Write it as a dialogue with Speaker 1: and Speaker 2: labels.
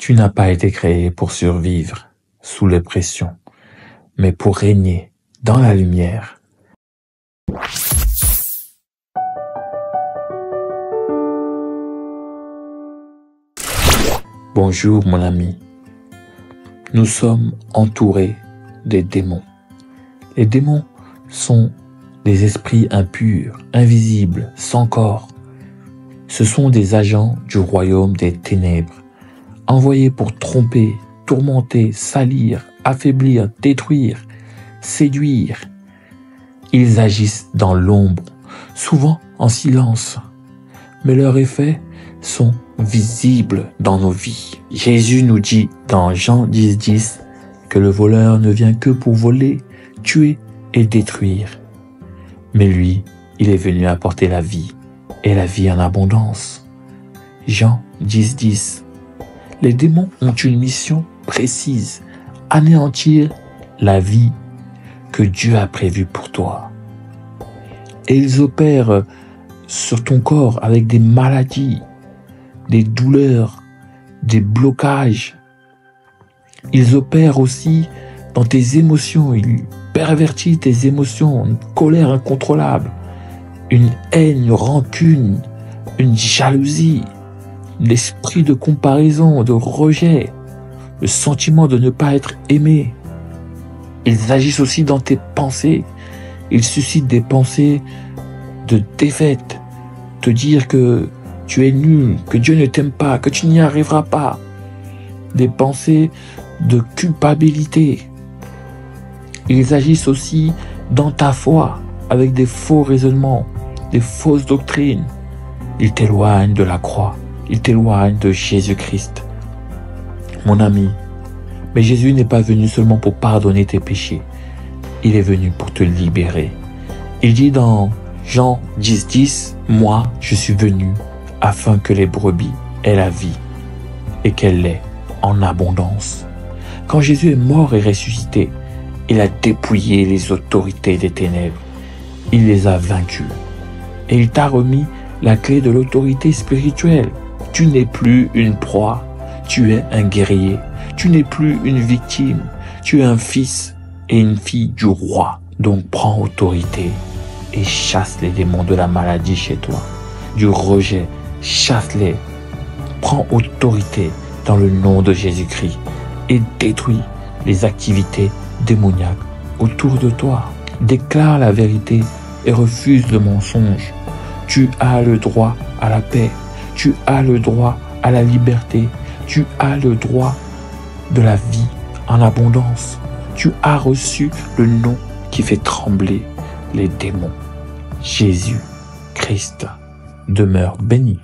Speaker 1: Tu n'as pas été créé pour survivre sous les pressions, mais pour régner dans la lumière. Bonjour mon ami. Nous sommes entourés des démons. Les démons sont des esprits impurs, invisibles, sans corps. Ce sont des agents du royaume des ténèbres, envoyés pour tromper, tourmenter, salir, affaiblir, détruire, séduire. Ils agissent dans l'ombre, souvent en silence, mais leurs effets sont visibles dans nos vies. Jésus nous dit dans Jean 10:10 que le voleur ne vient que pour voler, tuer et détruire. Mais lui, il est venu apporter la vie, et la vie en abondance. Jean 10:10. Les démons ont une mission précise, anéantir la vie que Dieu a prévue pour toi. Et ils opèrent sur ton corps avec des maladies, des douleurs, des blocages. Ils opèrent aussi dans tes émotions, ils pervertissent tes émotions, une colère incontrôlable, une haine, une rancune, une jalousie, l'esprit de comparaison, de rejet, le sentiment de ne pas être aimé. Ils agissent aussi dans tes pensées. Ils suscitent des pensées de défaite, te dire que tu es nul, que Dieu ne t'aime pas, que tu n'y arriveras pas. Des pensées de culpabilité. Ils agissent aussi dans ta foi avec des faux raisonnements, des fausses doctrines. Ils t'éloignent de la croix. Ils t'éloignent de Jésus-Christ. Mon ami, mais Jésus n'est pas venu seulement pour pardonner tes péchés. Il est venu pour te libérer. Il dit dans Jean 10:10, « Moi, je suis venu afin que les brebis aient la vie et qu'elle l'ait en abondance. » Quand Jésus est mort et ressuscité, il a dépouillé les autorités des ténèbres. Il les a vaincus. Et il t'a remis la clé de l'autorité spirituelle. Tu n'es plus une proie, tu es un guerrier. Tu n'es plus une victime, tu es un fils et une fille du roi. Donc prends autorité et chasse les démons de la maladie chez toi, du rejet, chasse-les. Prends autorité dans le nom de Jésus-Christ et détruis les activités démoniaques autour de toi. Déclare la vérité et refuse le mensonge. Tu as le droit à la paix, tu as le droit à la liberté, tu as le droit de la vie en abondance. Tu as reçu le nom qui fait trembler les démons. Jésus Christ demeure béni.